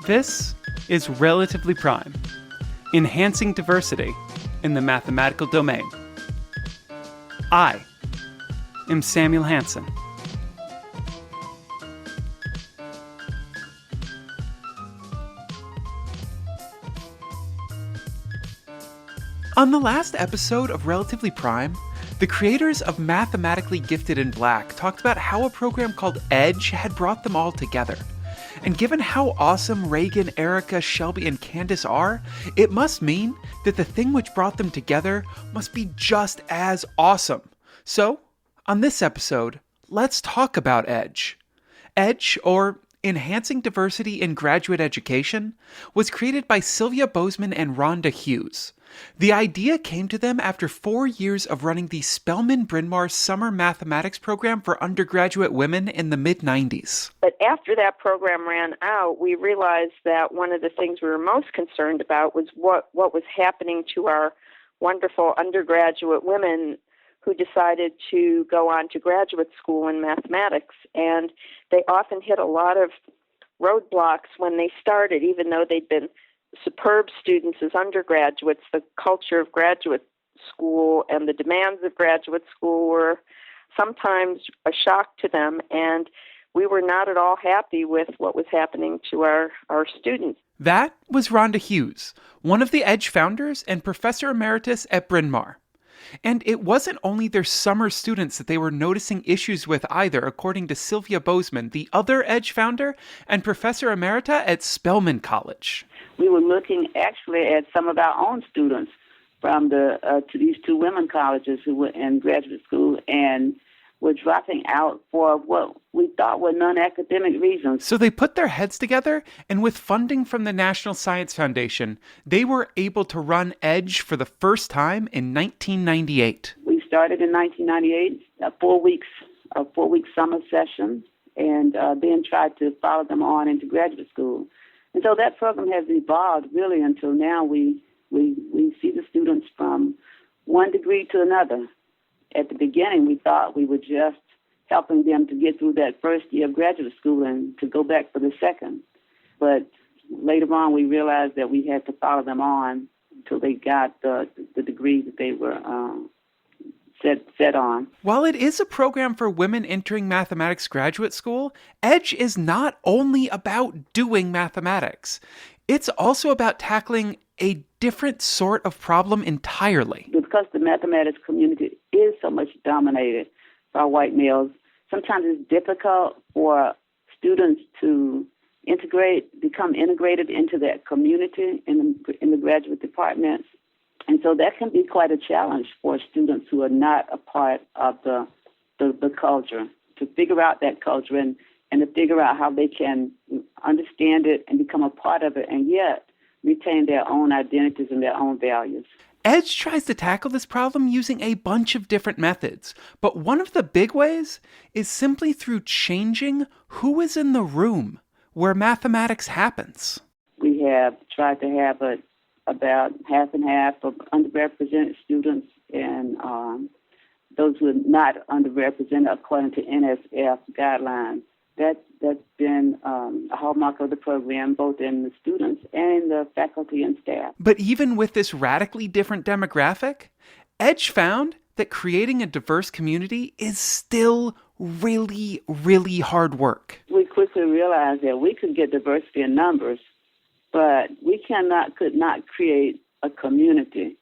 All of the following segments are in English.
This is Relatively Prime, enhancing diversity in the mathematical domain. I am Samuel Hansen. On the last episode of Relatively Prime, the creators of Mathematically Gifted in Black talked about how a program called EDGE had brought them all together. And given how awesome Reagan, Erica, Shelby, and Candace are, it must mean that the thing which brought them together must be just as awesome. So, on this episode, let's talk about EDGE. EDGE, or Enhancing Diversity in Graduate Education, was created by Sylvia Bozeman and Rhonda Hughes. The idea came to them after 4 years of running the Spelman-Bryn Mawr Summer Mathematics Program for undergraduate women in the mid-90s. But after that program ran out, we realized that one of the things we were most concerned about was what was happening to our wonderful undergraduate women who decided to go on to graduate school in mathematics. And they often hit a lot of roadblocks when they started, even though they'd been superb students as undergraduates. The culture of graduate school and the demands of graduate school were sometimes a shock to them, and we were not at all happy with what was happening to our students. That was Rhonda Hughes, one of the EDGE founders and professor emeritus at Bryn Mawr. And it wasn't only their summer students that they were noticing issues with either, according to Sylvia Bozeman, the other EDGE founder and professor emerita at Spelman College. We were looking actually at some of our own students from to these two women colleges who were in graduate school and were dropping out for what we thought were non-academic reasons. So they put their heads together, and with funding from the National Science Foundation, they were able to run EDGE for the first time in 1998. We started in 1998, a four-week summer session, and then tried to follow them on into graduate school. And so that program has evolved really until now. We see the students from one degree to another. At the beginning, we thought we were just helping them to get through that first year of graduate school and to go back for the second. But later on, we realized that we had to follow them on until they got the degree that they were set on. While it is a program for women entering mathematics graduate school, EDGE is not only about doing mathematics. It's also about tackling a different sort of problem entirely. Because the mathematics community is so much dominated by white males, sometimes it's difficult for students to become integrated into that community in the graduate departments. And so that can be quite a challenge for students who are not a part of the culture, to figure out that culture and to figure out how they can understand it and become a part of it and yet retain their own identities and their own values. EDGE tries to tackle this problem using a bunch of different methods, but one of the big ways is simply through changing who is in the room where mathematics happens. We have tried to have about half and half of underrepresented students and those who are not underrepresented according to NSF guidelines. That's been a hallmark of the program, both in the students and the faculty and staff. But even with this radically different demographic, EDGE found that creating a diverse community is still really, really hard work. We quickly realized that we could get diversity in numbers, but we could not create a community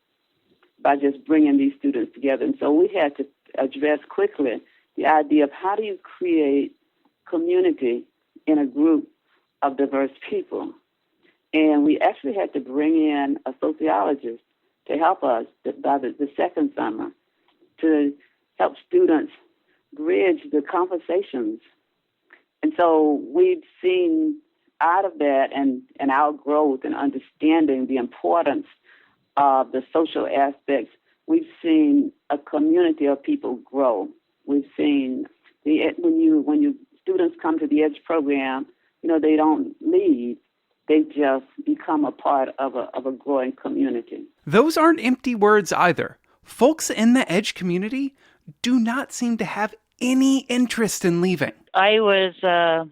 by just bringing these students together. And so we had to address quickly the idea of how do you create community in a group of diverse people. And we actually had to bring in a sociologist to help us by the second summer to help students bridge the conversations. And so we've seen out of that and our growth and understanding the importance of the social aspects, we've seen a community of people grow. We've seen when students come to the EDGE program, they don't leave. They just become a part of a growing community. Those aren't empty words either. Folks in the EDGE community do not seem to have any interest in leaving. I was a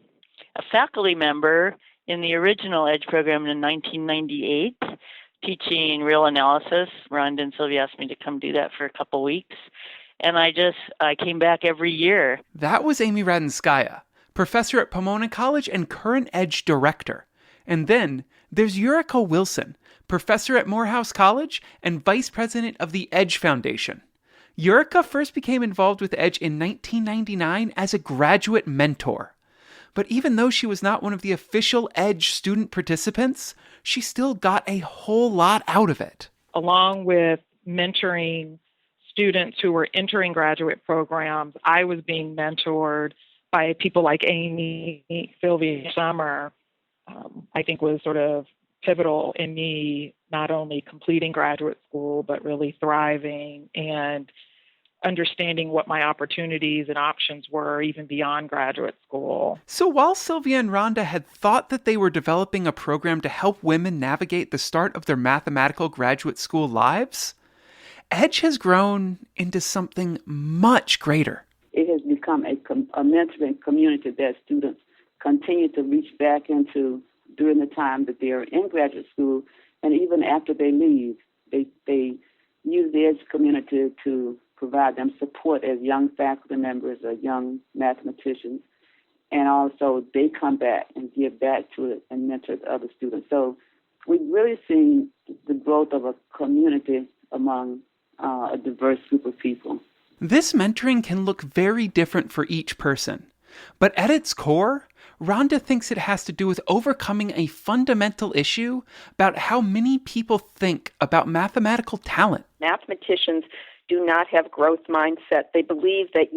faculty member in the original EDGE program in 1998, teaching real analysis. Rhonda and Sylvia asked me to come do that for a couple weeks. And I came back every year. That was Amy Radenskaya, professor at Pomona College and current EDGE director. And then there's Eureka Wilson, professor at Morehouse College and vice president of the EDGE Foundation. Eureka first became involved with EDGE in 1999 as a graduate mentor. But even though she was not one of the official EDGE student participants, she still got a whole lot out of it. Along with mentoring students who were entering graduate programs, I was being mentored by people like Amy, Sylvia Summer. I think was sort of pivotal in me not only completing graduate school, but really thriving and understanding what my opportunities and options were even beyond graduate school. So while Sylvia and Rhonda had thought that they were developing a program to help women navigate the start of their mathematical graduate school lives, EDGE has grown into something much greater. It has become a mentoring community that students continue to reach back into during the time that they are in graduate school, and even after they leave. They use the EDGE community to provide them support as young faculty members or young mathematicians, and also they come back and give back to it and mentor other students. So we've really seen the growth of a community among a diverse group of people. This mentoring can look very different for each person, but at its core, Rhonda thinks it has to do with overcoming a fundamental issue about how many people think about mathematical talent. Mathematicians do not have growth mindset. They believe that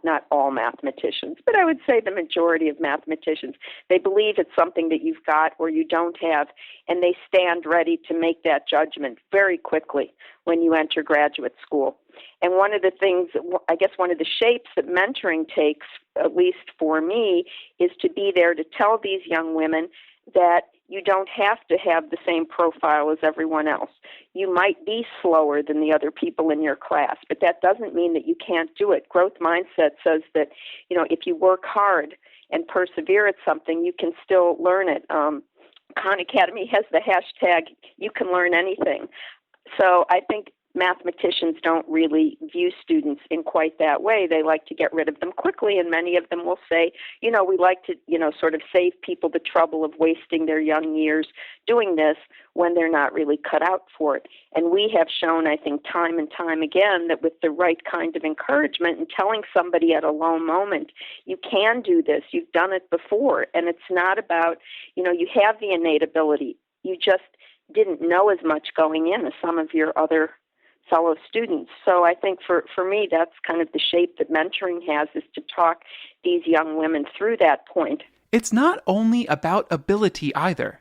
not all mathematicians, but I would say the majority of mathematicians, they believe it's something that you've got or you don't have, and they stand ready to make that judgment very quickly when you enter graduate school. And one of the things, I guess one of the shapes that mentoring takes, at least for me, is to be there to tell these young women that you don't have to have the same profile as everyone else. You might be slower than the other people in your class, but that doesn't mean that you can't do it. Growth mindset says that, if you work hard and persevere at something, you can still learn it. Khan Academy has the hashtag, you can learn anything. So I think mathematicians don't really view students in quite that way. They like to get rid of them quickly, and many of them will say, we like to, sort of save people the trouble of wasting their young years doing this when they're not really cut out for it. And we have shown, I think, time and time again that with the right kind of encouragement and telling somebody at a low moment, you can do this, you've done it before, and it's not about, you have the innate ability. You just didn't know as much going in as some of your other fellow students. So I think for me, that's kind of the shape that mentoring has, is to talk these young women through that point. It's not only about ability either.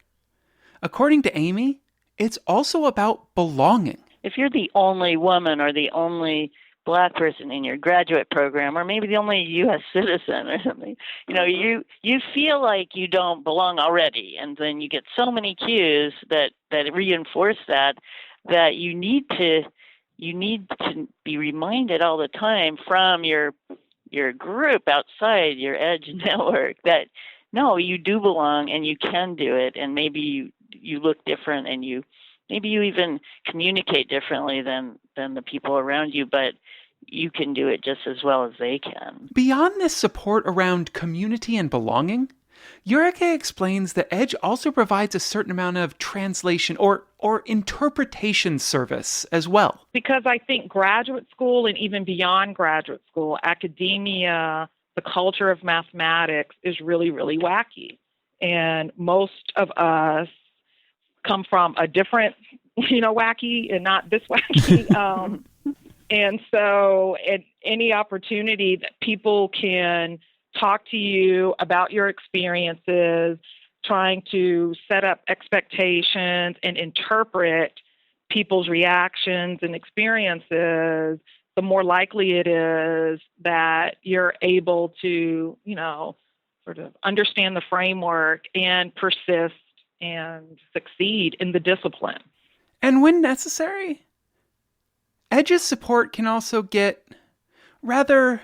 According to Amy, it's also about belonging. If you're the only woman or the only Black person in your graduate program, or maybe the only U.S. citizen or something, you feel like you don't belong already. And then you get so many cues that reinforce that you need to be reminded all the time from your group outside your EDGE network that, no, you do belong and you can do it. And maybe you look different and maybe you even communicate differently than the people around you, but you can do it just as well as they can. Beyond this support around community and belonging, Eureka explains that EDGE also provides a certain amount of translation or interpretation service as well. Because I think graduate school and even beyond graduate school, academia, the culture of mathematics is really, really wacky. And most of us come from a different, wacky and not this wacky. And so at any opportunity that people can talk to you about your experiences, trying to set up expectations and interpret people's reactions and experiences, the more likely it is that you're able to, sort of understand the framework and persist and succeed in the discipline. And when necessary, EDGE's support can also get rather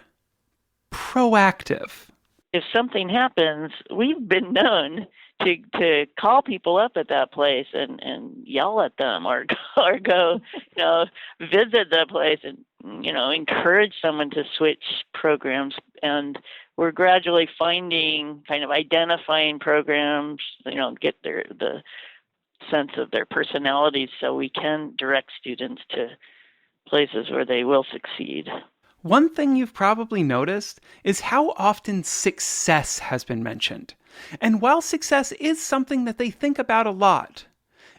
proactive. If something happens, we've been known to call people up at that place and yell at them or go, visit the place and, encourage someone to switch programs. And we're gradually identifying programs, get the sense of their personalities so we can direct students to places where they will succeed. One thing you've probably noticed is how often success has been mentioned. And while success is something that they think about a lot,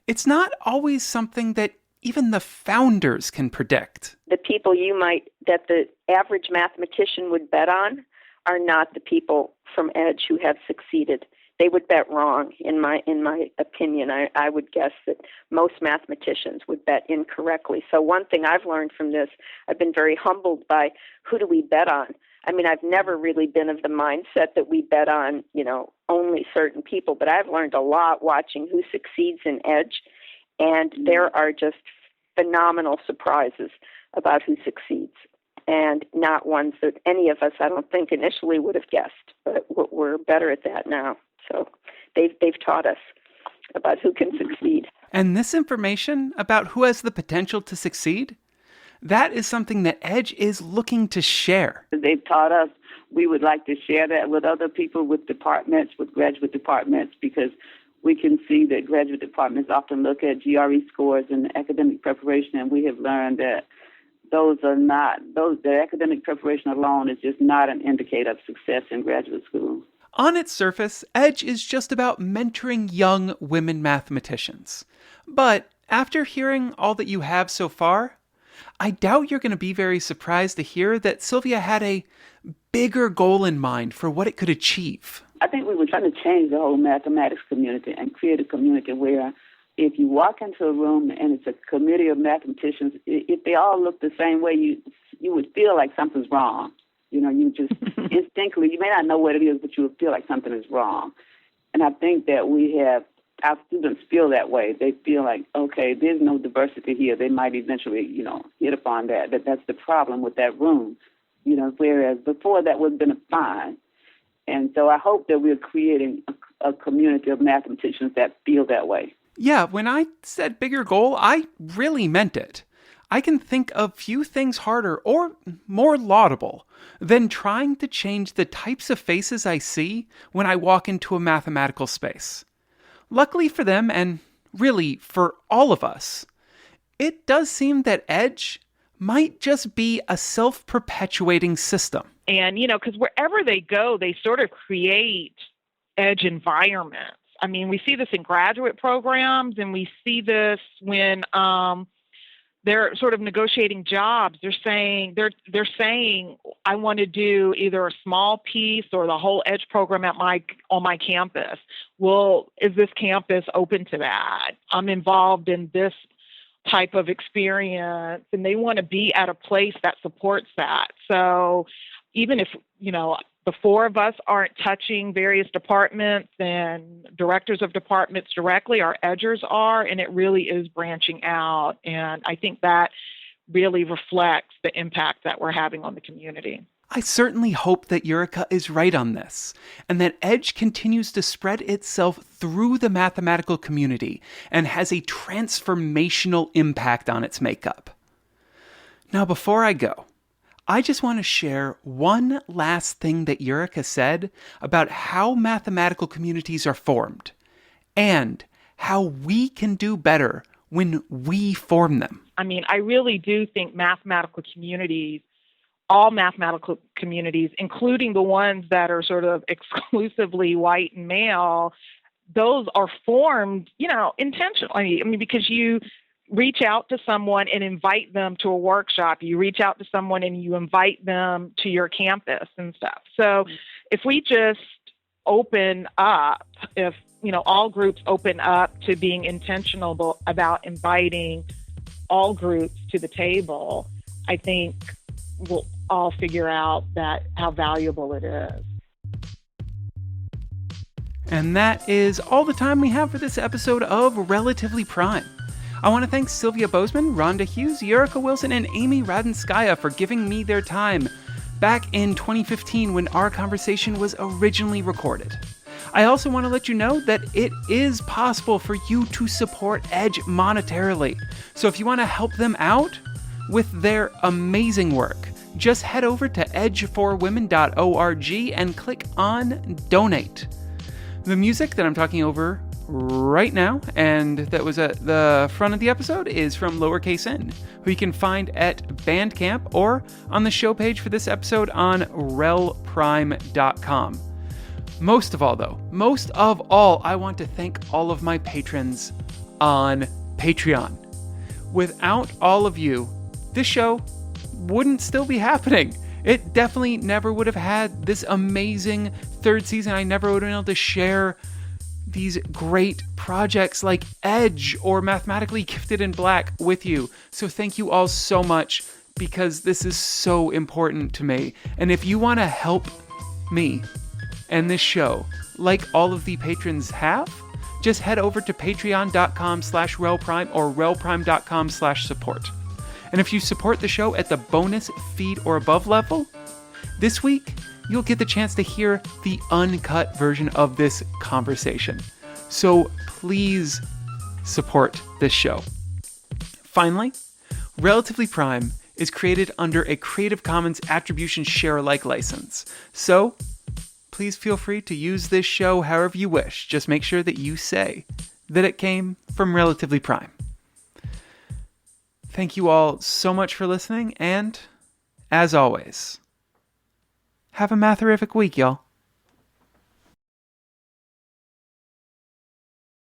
it's not always something that even the founders can predict. The people that the average mathematician would bet on are not the people from EDGE who have succeeded. They would bet wrong, in my opinion. I would guess that most mathematicians would bet incorrectly. So one thing I've learned from this, I've been very humbled by who do we bet on. I mean, I've never really been of the mindset that we bet on, only certain people, but I've learned a lot watching who succeeds in EDGE, and there are just phenomenal surprises about who succeeds, and not ones that any of us, I don't think, initially would have guessed, but we're better at that now. So they've taught us about who can succeed. And this information about who has the potential to succeed, that is something that EDGE is looking to share. They've taught us. We would like to share that with other people, with departments, with graduate departments, because we can see that graduate departments often look at GRE scores and academic preparation, and we have learned that the academic preparation alone is just not an indicator of success in graduate school. On its surface, EDGE is just about mentoring young women mathematicians. But after hearing all that you have so far, I doubt you're going to be very surprised to hear that Sylvia had a bigger goal in mind for what it could achieve. I think we were trying to change the whole mathematics community and create a community where if you walk into a room and it's a committee of mathematicians, if they all look the same way, you would feel like something's wrong. You just instinctively, you may not know what it is, but you would feel like something is wrong. And I think that our students feel that way. They feel like, okay, there's no diversity here. They might eventually, hit upon that's the problem with that room. Whereas before that would have been fine. And so I hope that we're creating a community of mathematicians that feel that way. Yeah, when I said bigger goal, I really meant it. I can think of few things harder or more laudable than trying to change the types of faces I see when I walk into a mathematical space. Luckily for them, and really for all of us, it does seem that EDGE might just be a self-perpetuating system. And, because wherever they go, they sort of create EDGE environments. I mean, we see this in graduate programs, and we see this when they're sort of negotiating jobs. They're saying, I want to do either a small piece or the whole EDGE program on my campus. Well, is this campus open to that? I'm involved in this type of experience, and they want to be at a place that supports that. So even if, the four of us aren't touching various departments and directors of departments directly, our EDGers are, and it really is branching out. And I think that really reflects the impact that we're having on the community. I certainly hope that Eureka is right on this, and that EDGE continues to spread itself through the mathematical community and has a transformational impact on its makeup. Now, before I go, I just want to share one last thing that Eureka said about how mathematical communities are formed and how we can do better when we form them. I mean, I really do think all mathematical communities, including the ones that are sort of exclusively white and male, those are formed, intentionally. I mean, because you reach out to someone and invite them to a workshop. You reach out to someone and you invite them to your campus and stuff. So if we just open up, if, all groups open up to being intentional about inviting all groups to the table, I think we'll all figure out how valuable it is. And that is all the time we have for this episode of Relatively Prime. I want to thank Sylvia Bozeman, Rhonda Hughes, Eureka Wilson, and Amy Radenskaya for giving me their time back in 2015 when our conversation was originally recorded. I also want to let you know that it is possible for you to support Edge monetarily. So if you want to help them out with their amazing work, just head over to edgeforwomen.org and click on Donate. The music that I'm talking over right now, and that was at the front of the episode, is from Lowercase N, who you can find at Bandcamp or on the show page for this episode on relprime.com. Most of all, I want to thank all of my patrons on Patreon. Without all of you, this show wouldn't still be happening. It definitely never would have had this amazing third season. I never would have been able to share these great projects like Edge or Mathematically Gifted in Black with you. So thank you all so much, because this is so important to me. And if you want to help me and this show, like all of the patrons have, just head over to patreon.com/relprime or relprime.com/support. And if you support the show at the bonus feed or above level, this week you'll get the chance to hear the uncut version of this conversation. So please support this show. Finally, Relatively Prime is created under a Creative Commons Attribution Share-alike license. So please feel free to use this show however you wish. Just make sure that you say that it came from Relatively Prime. Thank you all so much for listening, and as always, have a matherific week, y'all.